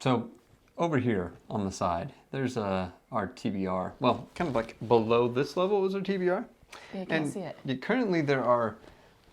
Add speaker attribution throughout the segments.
Speaker 1: So over here on the side, there's our TBR. Well, kind of like below this level is our TBR.
Speaker 2: Yeah, you can't see it.
Speaker 1: Currently there are,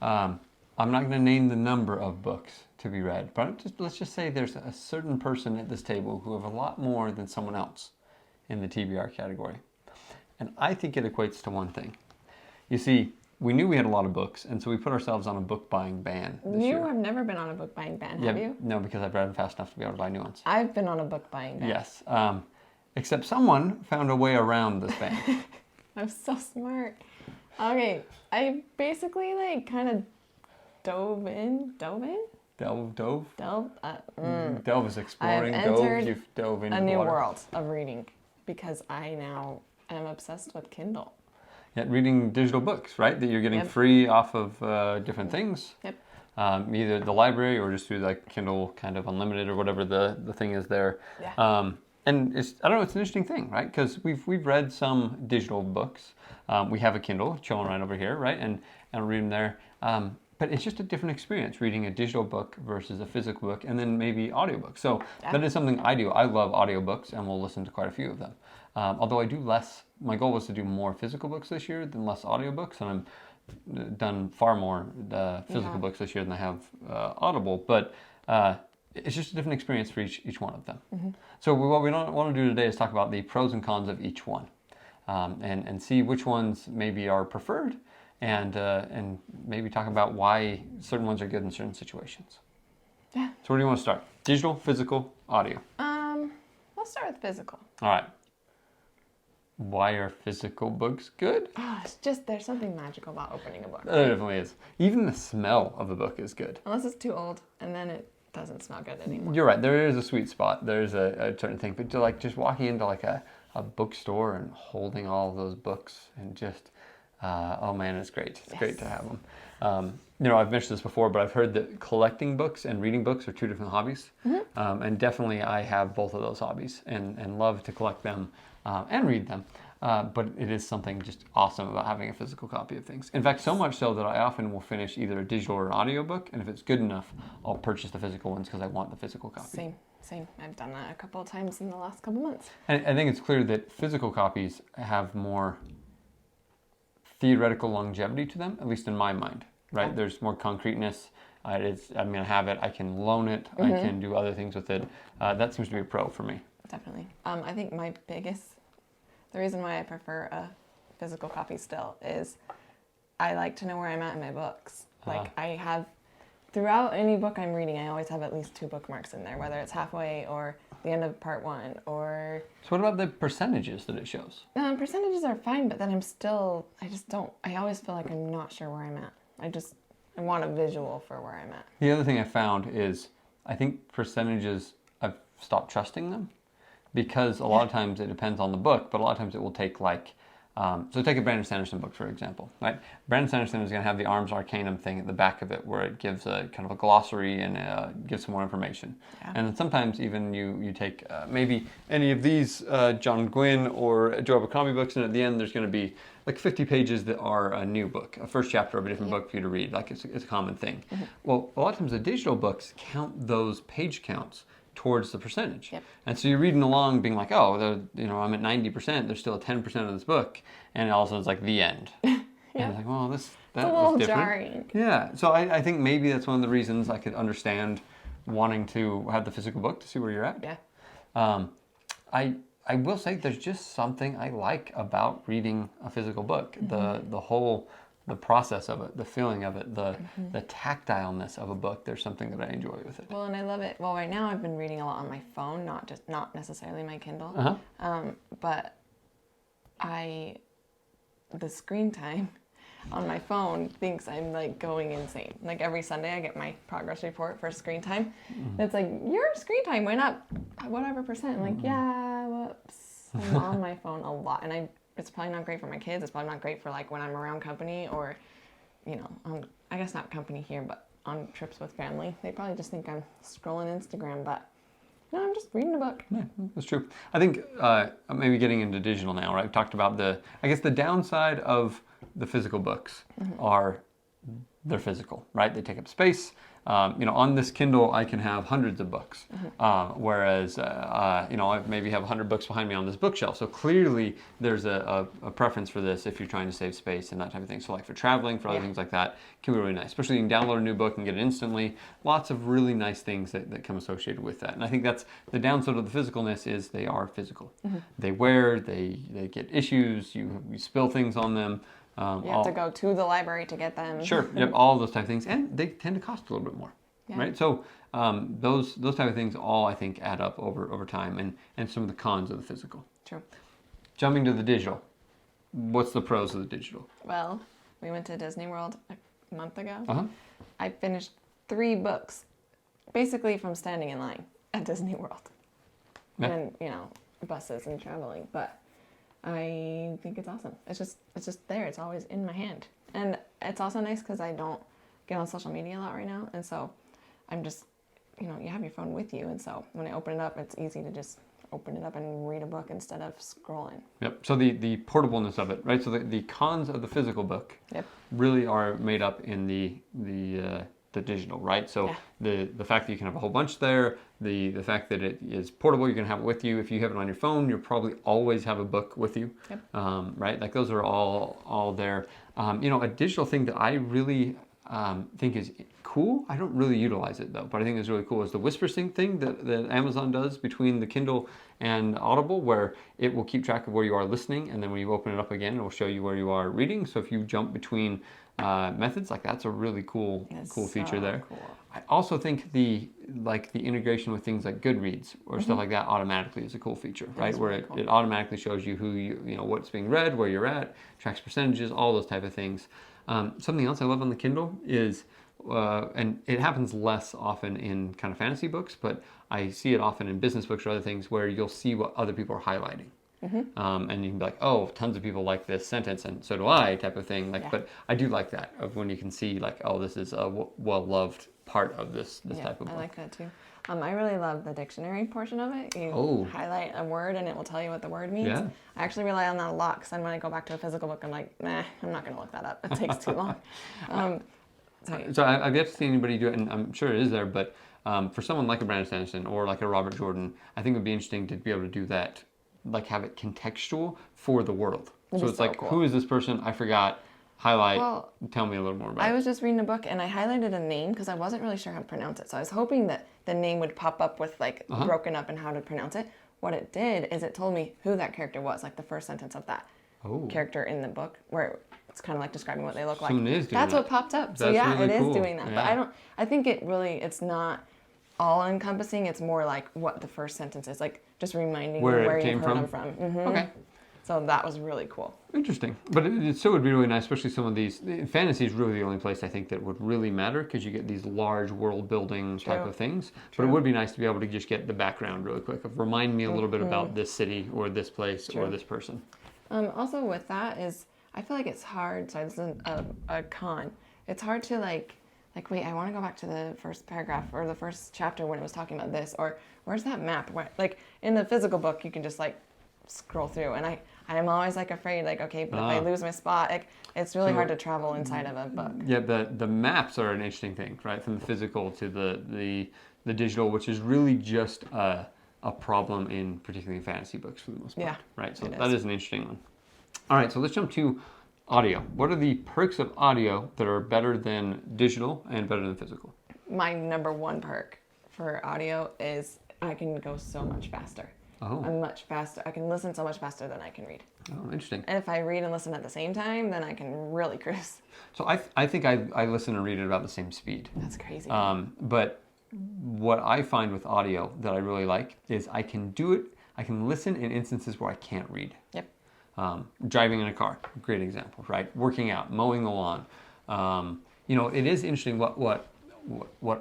Speaker 1: I'm not going to name the number of books to be read, but let's just say there's a certain person at this table who have a lot more than someone else in the TBR category. And I think it equates to one thing. You see, we knew we had a lot of books, and so we put ourselves on a book buying ban this year.
Speaker 2: You have never been on a book buying ban, have you?
Speaker 1: No, because I've read them fast enough to be able to buy new ones.
Speaker 2: I've been on a book buying ban.
Speaker 1: Yes, except someone found a way around this ban.
Speaker 2: I'm so smart. Okay, I basically kind of dove in?
Speaker 1: Dove?
Speaker 2: Delve?
Speaker 1: Delve is exploring, you've dove into
Speaker 2: a new
Speaker 1: water.
Speaker 2: world of reading because I now am obsessed with Kindle.
Speaker 1: Yeah, reading digital books, right? That you're getting free off of different things.
Speaker 2: Yep.
Speaker 1: Either the library or just through like Kindle kind of unlimited or whatever the thing is there.
Speaker 2: Yeah.
Speaker 1: And it's, I don't know, it's an interesting thing, right? Because we've read some digital books. We have a Kindle chilling right over here, right? And read them there. But it's just a different experience reading a digital book versus a physical book, and then maybe audiobooks. So that is something I do. I love audiobooks, and will listen to quite a few of them. Although I do less, my goal was to do more physical books this year than less audiobooks, and I've done far more physical books this year than I have Audible. But it's just a different experience for each one of them. Mm-hmm. So what we want to do today is talk about the pros and cons of each one, and see which ones maybe are preferred, and maybe talk about why certain ones are good in certain situations.
Speaker 2: Yeah.
Speaker 1: So where do you want to start? Digital, physical, audio?
Speaker 2: Let's start with physical.
Speaker 1: All right. Why are physical books good?
Speaker 2: Oh, it's just, there's something magical about opening a book.
Speaker 1: There definitely is. Even the smell of a book is good.
Speaker 2: Unless it's too old, and then it doesn't smell good anymore.
Speaker 1: You're right. There is a sweet spot. There's a certain thing. But just walking into like a bookstore and holding all of those books and just, oh man, it's great. It's great to have them. I've mentioned this before, but I've heard that collecting books and reading books are two different hobbies. Mm-hmm. And definitely I have both of those hobbies and love to collect them and read them. But it is something just awesome about having a physical copy of things. In fact, so much so that I often will finish either a digital or an audiobook, and if it's good enough, I'll purchase the physical ones because I want the physical copy.
Speaker 2: Same. I've done that a couple of times in the last couple months.
Speaker 1: And I think it's clear that physical copies have more theoretical longevity to them, at least in my mind, right? There's more concreteness. I'm going to have it. I can loan it. Mm-hmm. I can do other things with it. That seems to be a pro for me.
Speaker 2: Definitely. I think the reason why I prefer a physical copy still is I like to know where I'm at in my books. Like I have, throughout any book I'm reading, I always have at least 2 bookmarks in there, whether it's halfway or the end of part 1 or...
Speaker 1: So what about the percentages that it shows?
Speaker 2: Percentages are fine, but then I always feel like I'm not sure where I'm at. I want a visual for where I'm at.
Speaker 1: The other thing I found is I think percentages, I've stopped trusting them because a lot of times it depends on the book, but a lot of times it will take so take a Brandon Sanderson book, for example, right? Brandon Sanderson is going to have the Arms Arcanum thing at the back of it where it gives a kind of a glossary and gives some more information. Yeah. And then sometimes even you take maybe any of these John Gwynne or Joe Abercrombie books, and at the end there's going to be like 50 pages that are a new book, a first chapter of a different book for you to read. Like it's a common thing. Mm-hmm. Well, a lot of times the digital books count those page counts towards the percentage. Yep. And so you're reading along being like, I'm at 90%, there's still a 10% of this book, and all of a sudden it's like the end. And it's like, well, that was different. Jarring. Yeah, so I think maybe that's one of the reasons I could understand wanting to have the physical book to see where you're at.
Speaker 2: Yeah.
Speaker 1: I will say there's just something I like about reading a physical book. Mm-hmm. The process of it, the feeling of it, the tactileness of a book. There's something that I enjoy with it.
Speaker 2: Well, and I love it. Well, right now I've been reading a lot on my phone, not necessarily my Kindle. But the screen time on my phone thinks I'm like going insane. Like every Sunday I get my progress report for screen time. Mm-hmm. It's like, your screen time went up whatever percent. I'm like, yeah, whoops. I'm on my phone a lot, and it's probably not great for my kids. It's probably not great for like when I'm around company or, I guess not company here, but on trips with family. They probably just think I'm scrolling Instagram, but no, I'm just reading a book.
Speaker 1: Yeah, that's true. I think maybe getting into digital now, right? We've talked about the downside of the physical books are they're physical, right? They take up space. on this Kindle, I can have hundreds of books, whereas, I maybe have 100 books behind me on this bookshelf. So clearly, there's a preference for this if you're trying to save space and that type of thing. So like for traveling, for other things like that, it can be really nice. Especially you can download a new book and get it instantly. Lots of really nice things that come associated with that. And I think that's the downside of the physicalness is they are physical. They wear, they get issues, you spill things on them.
Speaker 2: You have to go to the library to get them.
Speaker 1: Sure, yep, all those type of things, and they tend to cost a little bit more, right? So those type of things all I think add up over time, and some of the cons of the physical.
Speaker 2: True.
Speaker 1: Jumping to the digital, what's the pros of the digital?
Speaker 2: Well, we went to Disney World a month ago. I finished 3 books, basically from standing in line at Disney World, and buses and traveling, but. I think it's awesome. It's just there. It's always in my hand. And it's also nice because I don't get on social media a lot right now. And so I'm just, you have your phone with you. And so when I open it up, it's easy to just open it up and read a book instead of scrolling. Yep.
Speaker 1: So the portableness of it, right? So the cons of the physical book really are made up in the digital, right? So the fact that you can have a whole bunch there, the fact that it is portable, you can have it with you. If you have it on your phone, you'll probably always have a book with you, right? Like those are all there. A digital thing that I really think is cool. I don't really utilize it though, but I think it's really cool is the whisper sync thing that Amazon does between the Kindle and Audible, where it will keep track of where you are listening, and then when you open it up again, it will show you where you are reading. So if you jump between methods, like that's a really cool feature there. Cool. I also think the integration with things like Goodreads or stuff like that automatically is a cool feature, right? Where it automatically shows you what's being read, where you're at, tracks percentages, all those type of things. Something else I love on the Kindle is, and it happens less often in kind of fantasy books, but I see it often in business books or other things where you'll see what other people are highlighting. And you can be like, oh, tons of people like this sentence, and so do I, type of thing. But I do like that of when you can see like, oh, this is a well-loved part of this type of book.
Speaker 2: I like that too. I really love the dictionary portion of it. You highlight a word and it will tell you what the word means. I actually rely on that a lot because then when I go back to a physical book, I'm like, nah, I'm not going to look that up. It takes too long.
Speaker 1: So I've yet to see anybody do it, and I'm sure it is there, but for someone like a Brandon Sanderson or like a Robert Jordan, I think it would be interesting to be able to do that, like have it contextual for the world. So it's like, cool. Who is this person? I forgot. Highlight. Well, tell me a little more about it.
Speaker 2: I was just reading a book and I highlighted a name because I wasn't really sure how to pronounce it. So I was hoping that the name would pop up with like broken up and how to pronounce it. What it did is it told me who that character was, like the first sentence of that character in the book, where it's kind of like describing what they look like. That's what popped up. So yeah, really it is doing that. Yeah. But I think it's not all encompassing. It's more like what the first sentence is, like just reminding you where you heard them from.
Speaker 1: Okay.
Speaker 2: So that was really cool.
Speaker 1: Interesting. But it still would be really nice, especially some of these. Fantasy is really the only place I think that would really matter because you get these large world building type of things. But it would be nice to be able to just get the background really quick. Remind me a little bit about this city or this place or this person.
Speaker 2: Also with that is, I feel like it's hard. Sorry, this is a con. It's hard to like, wait, I want to go back to the first paragraph or the first chapter when it was talking about this, or where's that map? Like in the physical book, you can just like scroll through, and I'm always like afraid, like, okay, but if I lose my spot, like, it's really hard to travel inside of a book.
Speaker 1: Yeah, the maps are an interesting thing, right? From the physical to the digital, which is really just a problem in particularly fantasy books for the most part, right? So that is an interesting one. All right, so let's jump to audio. What are the perks of audio that are better than digital and better than physical?
Speaker 2: My number one perk for audio is I can go so much faster. I'm much faster. I can listen so much faster than I can read.
Speaker 1: Oh, interesting.
Speaker 2: And if I read and listen at the same time, then I can really cruise.
Speaker 1: So I think I listen and read at about the same speed.
Speaker 2: That's crazy.
Speaker 1: But what I find with audio that I really like is I can do it. I can listen in instances where I can't read.
Speaker 2: Yep.
Speaker 1: Driving in a car, great example, right? Working out, mowing the lawn. It is interesting what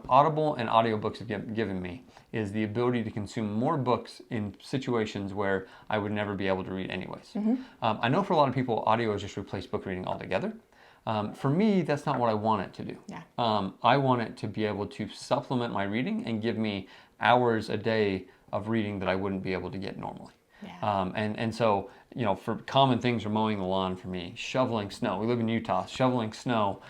Speaker 1: Audible and audiobooks have given me is the ability to consume more books in situations where I would never be able to read anyways. I know for a lot of people, audio has just replaced book reading altogether. For me, that's not what I want it to do.
Speaker 2: Yeah.
Speaker 1: I want it to be able to supplement my reading and give me hours a day of reading that I wouldn't be able to get normally.
Speaker 2: Yeah.
Speaker 1: And so, for common things are mowing the lawn for me, shoveling snow. We live in Utah. Shoveling snow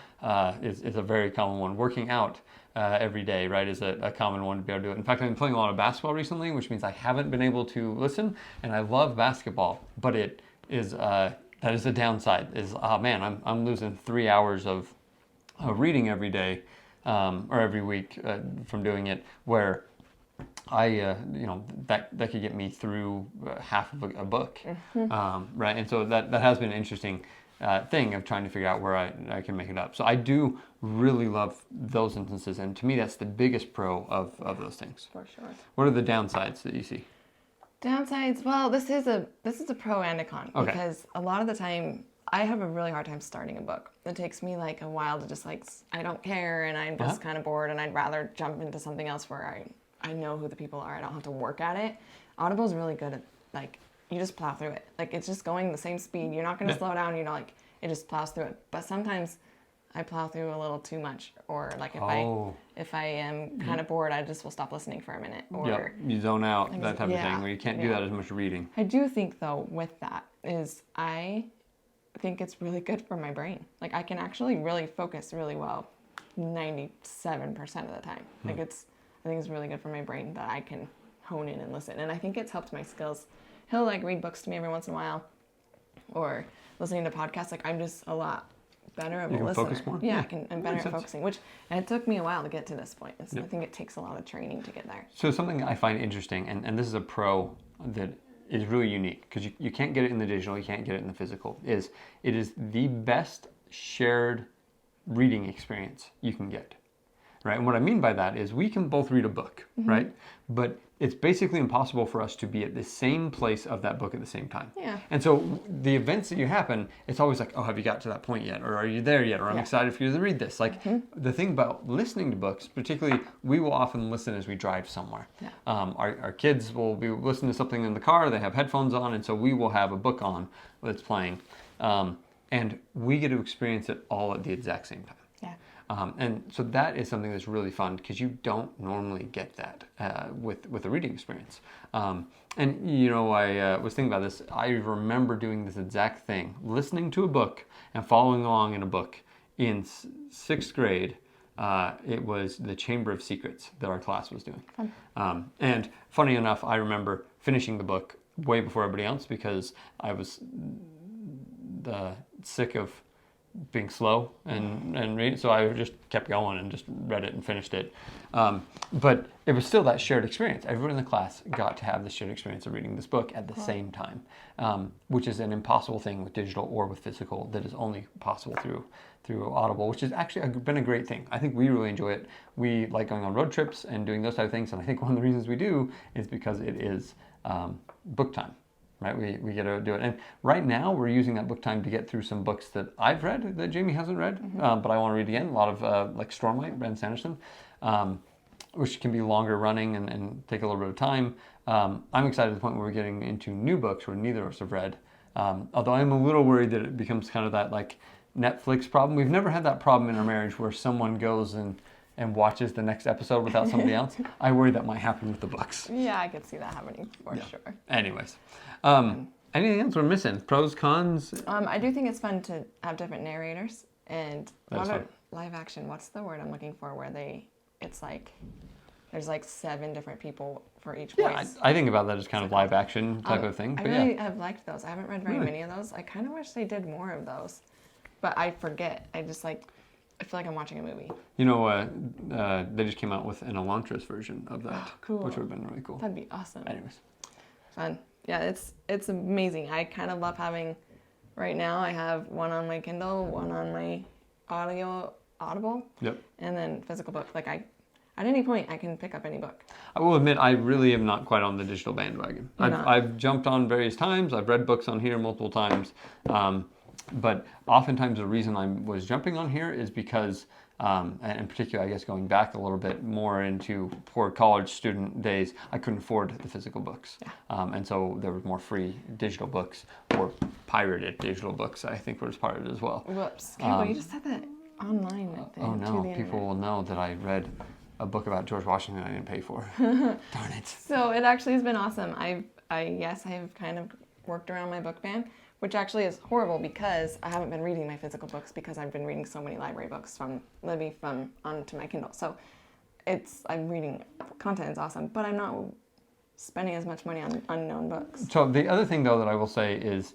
Speaker 1: is a very common one. Working out every day, right, is a common one to be able to do it. In fact, I've been playing a lot of basketball recently, which means I haven't been able to listen, and I love basketball, but it is that is the downside. Is man, I'm losing 3 hours of reading every day or every week from doing it, where that could get me through half of a book, right? And so that has been an interesting thing of trying to figure out where I can make it up. So I do really love those instances, and to me that's the biggest pro of those things.
Speaker 2: For sure.
Speaker 1: What are the downsides that you see?
Speaker 2: Downsides, well, this is a pro and a con,
Speaker 1: Okay.
Speaker 2: because a lot of the time I have a really hard time starting a book. It takes me like a while to just I don't care, and I'm just kind of bored, and I'd rather jump into something else where I know who the people are. I don't have to work at it. Audible's really good at you just plow through it. It's just going the same speed. You're not going to slow down. It just plows through it. But sometimes I plow through a little too much, or if I am kind of bored, I just will stop listening for a minute. Or
Speaker 1: you zone out, that type of thing, where you can't do that as much reading.
Speaker 2: I do think though with that is I think it's really good for my brain. I can actually really focus really well 97% of the time. I think it's really good for my brain that I can hone in and listen. And I think it's helped my skills. He'll read books to me every once in a while, or listening to podcasts. I'm just a lot better of a listener.
Speaker 1: Focus more?
Speaker 2: Yeah, I'm better at focusing, and it took me a while to get to this point. I think it takes a lot of training to get there.
Speaker 1: So something I find interesting, and this is a pro that is really unique, because you can't get it in the digital, you can't get it in the physical, it is the best shared reading experience you can get. Right? And what I mean by that is we can both read a book, right? But it's basically impossible for us to be at the same place of that book at the same time.
Speaker 2: Yeah.
Speaker 1: And so the events that you happen, it's always oh, have you got to that point yet? Or are you there yet? Or I'm excited for you to read this. The thing about listening to books, particularly, we will often listen as we drive somewhere.
Speaker 2: Yeah.
Speaker 1: Our kids will be listening to something in the car, they have headphones on, and so we will have a book on that's playing. And we get to experience it all at the exact same time.
Speaker 2: Yeah.
Speaker 1: And so that is something that's really fun, because you don't normally get that with a reading experience. And I was thinking about this. I remember doing this exact thing, listening to a book and following along in a book in 6th grade. It was The Chamber of Secrets that our class was doing. And funny enough, I remember finishing the book way before everybody else, because I was sick of being slow and read it, so I just kept going and just read it and finished it. But it was still that shared experience. Everyone in the class got to have the shared experience of reading this book at the same time, which is an impossible thing with digital or with physical, that is only possible through Audible, which has actually been a great thing. I think we really enjoy it. We like going on road trips and doing those type of things, and I think one of the reasons we do is because it is book time. Right, we get to do it, and right now we're using that book time to get through some books that I've read that Jamie hasn't read, but I want to read again. A lot of Stormlight, Brandon Sanderson, which can be longer running and take a little bit of time. I'm excited to the point where we're getting into new books where neither of us have read. Although I'm a little worried that it becomes kind of that Netflix problem. We've never had that problem in our marriage where someone goes and watches the next episode without somebody else. I worry that might happen with the books.
Speaker 2: Yeah, I could see that happening for sure.
Speaker 1: Anyways, anything else we're missing? Pros, cons?
Speaker 2: I do think it's fun to have different narrators, and
Speaker 1: That's fun.
Speaker 2: Live action. What's the word I'm looking for? Where there's 7 different people for each voice.
Speaker 1: Yeah, I think about that as kind of live action type of thing.
Speaker 2: I
Speaker 1: But
Speaker 2: really have liked those. I haven't read very many of those. I kind of wish they did more of those, but I forget. I just I feel like I'm watching a movie.
Speaker 1: They just came out with an Elantris version of that,
Speaker 2: Cool.
Speaker 1: which would have been really cool.
Speaker 2: That'd be awesome.
Speaker 1: Anyways.
Speaker 2: Fun. Yeah, it's amazing. I kind of love having, right now I have one on my Kindle, one on my Audible.
Speaker 1: Yep.
Speaker 2: And then physical book. At any point I can pick up any book.
Speaker 1: I will admit, I really am not quite on the digital bandwagon. I've jumped on various times. I've read books on here multiple times. But oftentimes the reason I was jumping on here is because, and in particular, I guess going back a little bit more into poor college student days, I couldn't afford the physical books.
Speaker 2: Yeah.
Speaker 1: And so there were more free digital books, or pirated digital books, I think was part of it as well.
Speaker 2: Whoops. Careful, you just said that online.
Speaker 1: Oh no, people will know that I read a book about George Washington I didn't pay for. Darn it.
Speaker 2: So it actually has been awesome. I have kind of worked around my book ban, which actually is horrible because I haven't been reading my physical books because I've been reading so many library books from Libby onto my Kindle. So I'm reading content is awesome, but I'm not spending as much money on unknown books.
Speaker 1: So the other thing though that I will say is,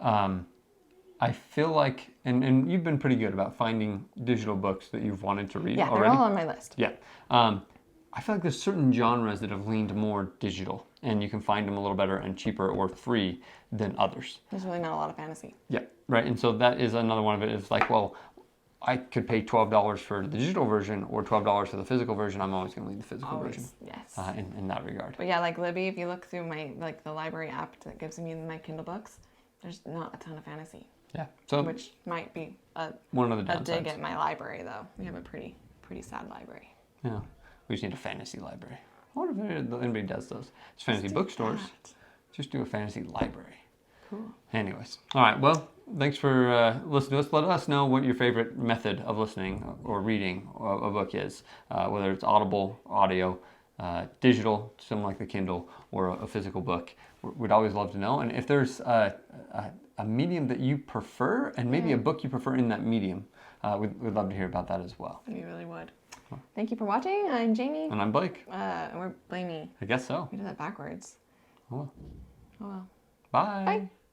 Speaker 1: I feel like, and you've been pretty good about finding digital books that you've wanted to read
Speaker 2: Yeah,
Speaker 1: already.
Speaker 2: they're all on my list.
Speaker 1: Yeah. I feel like there's certain genres that have leaned more digital, and you can find them a little better and cheaper or free than others.
Speaker 2: There's really not a lot of fantasy.
Speaker 1: Yeah, right. And so that is another one of it. Is like, well, I could pay $12 for the digital version or $12 for the physical version. I'm always going to leave the physical version.
Speaker 2: Yes.
Speaker 1: In that regard.
Speaker 2: But yeah, like Libby, if you look through my the library app that gives me my Kindle books, there's not a ton of fantasy.
Speaker 1: Yeah. So
Speaker 2: which might be
Speaker 1: one of the
Speaker 2: a
Speaker 1: downsides.
Speaker 2: dig at my library though. We have a pretty sad library.
Speaker 1: Yeah. We just need a fantasy library. I wonder if anybody does those. It's fantasy bookstores. Just do a fantasy library.
Speaker 2: Cool.
Speaker 1: Anyways. All right. Well, thanks for listening to us. Let us know what your favorite method of listening or reading a book is, whether it's Audible, audio, digital, something like the Kindle, or a physical book. We'd always love to know. And if there's a medium that you prefer and maybe a book you prefer in that medium, we'd love to hear about that as well.
Speaker 2: We really would. Thank you for watching. I'm Jamie.
Speaker 1: And I'm Blake.
Speaker 2: And we're Blamey.
Speaker 1: I guess so.
Speaker 2: We did that backwards.
Speaker 1: Oh well.
Speaker 2: Oh well.
Speaker 1: Bye.
Speaker 2: Bye.